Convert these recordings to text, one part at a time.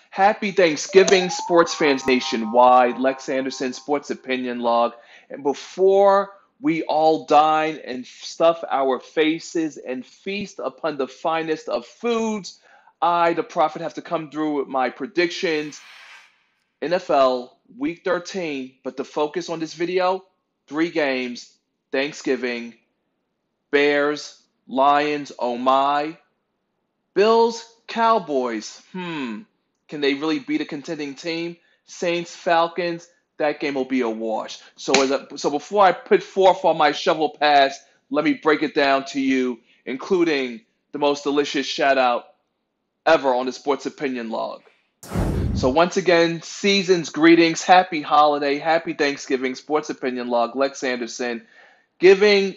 Happy Thanksgiving, sports fans nationwide. LexAnderson Sports Opinion Log. And before we all dine and stuff our faces and feast upon the finest of foods, I, the prophet, have to come through with my predictions. NFL Week 13, but the focus on this video, 3 games, Thanksgiving, Bears, Lions, oh my, Bills, Cowboys, can they really beat a contending team? Saints, Falcons, that game will be a wash. So before I put forth on my shovel pass, let me break it down to you, including the most delicious shout out ever on the Sports Opinion Log. So once again, season's greetings, happy holiday, happy Thanksgiving, Sports Opinion Log, Lex Anderson, giving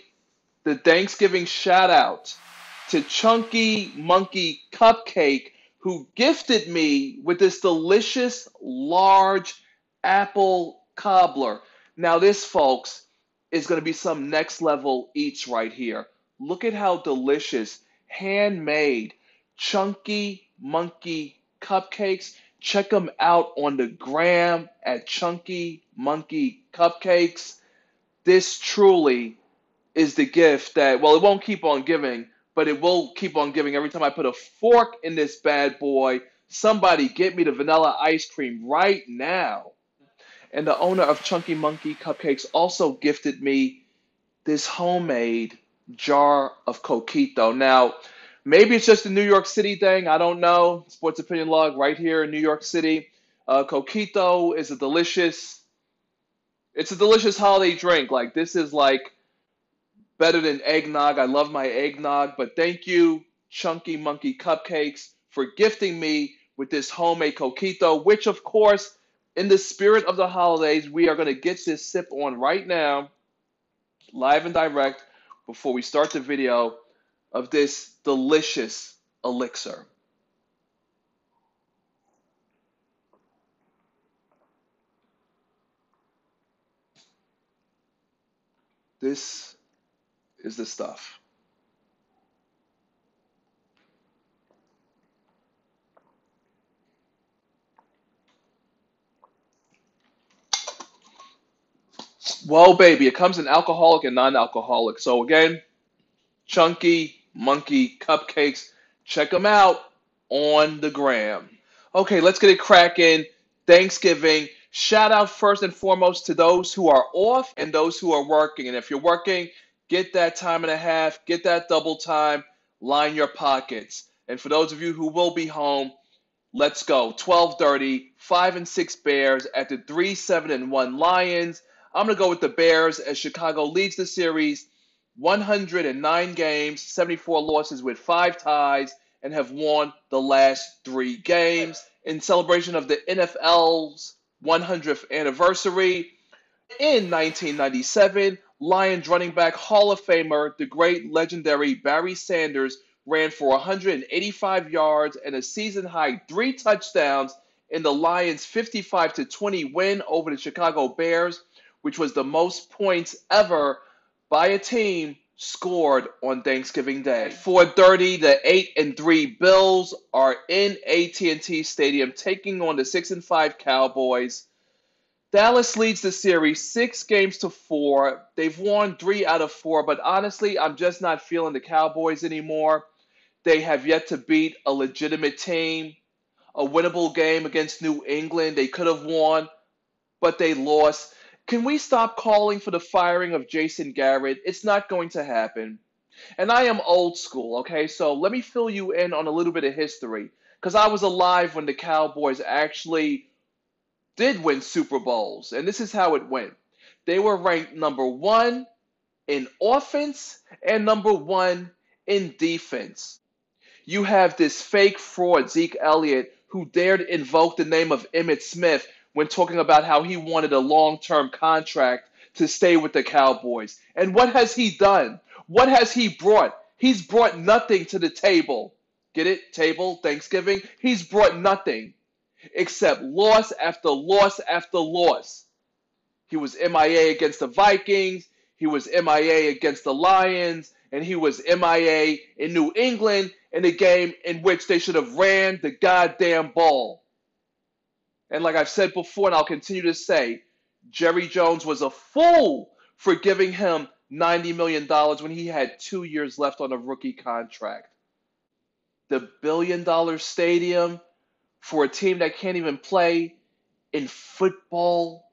the Thanksgiving shout out to Chunky Monkey Cupcake, who gifted me with this delicious large apple cobbler. Now this, folks, is going to be some next level eats right here. Look at how delicious, handmade Chunky Monkey Cupcakes. Check them out on the gram at Chunky Monkey Cupcakes. This truly is the gift that, well, it won't keep on giving, but it will keep on giving every time I put a fork in this bad boy. Somebody get me the vanilla ice cream right now. And the owner of Chunky Monkey Cupcakes also gifted me this homemade jar of coquito. Now, maybe it's just a New York City thing. I don't know. Sports Opinion Log right here in New York City. Coquito is it's a delicious holiday drink. Like, this is like better than eggnog. I love my eggnog, but thank you, Chunky Monkey Cupcakes, for gifting me with this homemade coquito, which, of course, in the spirit of the holidays, we are going to get this sip on right now, live and direct, before we start the video, of this delicious elixir. This is the stuff. Well, baby, it comes in alcoholic and non-alcoholic. So again, Chunky Monkey Cupcakes. Check them out on the gram. Okay, let's get it cracking. Thanksgiving. Shout out first and foremost to those who are off and those who are working. And if you're working, get that time and a half, get that double time, line your pockets. And for those of you who will be home, let's go. 12:30, 5-6 Bears at the 3-7-1 Lions. I'm going to go with the Bears as Chicago leads the series 109 games, 74 losses with 5 ties, and have won the last 3 games. In celebration of the NFL's 100th anniversary, in 1997, Lions running back Hall of Famer, the great legendary Barry Sanders, ran for 185 yards and a season-high 3 touchdowns in the Lions' 55-20 win over the Chicago Bears, which was the most points ever by a team scored on Thanksgiving Day. At 4:30, the 8-3 Bills are in AT&T Stadium taking on the 6-5 Cowboys. Dallas leads the series 6-4. They've won 3 out of 4, but honestly, I'm just not feeling the Cowboys anymore. They have yet to beat a legitimate team. A winnable game against New England, they could have won, but they lost. Can we stop calling for the firing of Jason Garrett? It's not going to happen. And I am old school, okay? So let me fill you in on a little bit of history, because I was alive when the Cowboys actually did win Super Bowls. And this is how it went. They were ranked number 1 in offense and number 1 in defense. You have this fake fraud, Zeke Elliott, who dared invoke the name of Emmitt Smith when talking about how he wanted a long-term contract to stay with the Cowboys. And what has he done? What has he brought? He's brought nothing to the table. Get it? Table, Thanksgiving. He's brought nothing except loss after loss after loss. He was MIA against the Vikings. He was MIA against the Lions. And he was MIA in New England in a game in which they should have ran the goddamn ball. And like I've said before, and I'll continue to say, Jerry Jones was a fool for giving him $90 million when he had 2 years left on a rookie contract. The billion-dollar stadium for a team that can't even play in football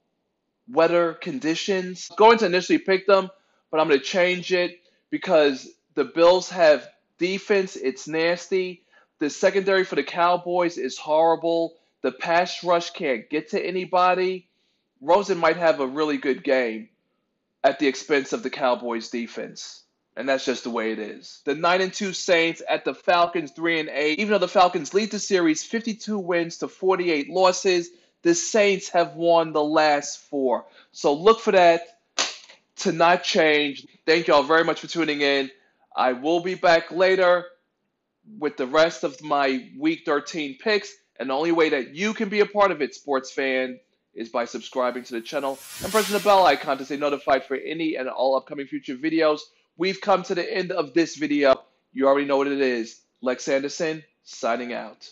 weather conditions. I'm going to initially pick them, but I'm going to change it because the Bills have defense. It's nasty. The secondary for the Cowboys is horrible. The pass rush can't get to anybody. Rosen might have a really good game at the expense of the Cowboys defense. And that's just the way it is. The 9-2 Saints at the Falcons 3-8. Even though the Falcons lead the series 52 wins to 48 losses, the Saints have won the last 4. So look for that to not change. Thank y'all very much for tuning in. I will be back later with the rest of my Week 13 picks. And the only way that you can be a part of it, sports fan, is by subscribing to the channel and pressing the bell icon to stay notified for any and all upcoming future videos. We've come to the end of this video. You already know what it is. LexAnderson, signing out.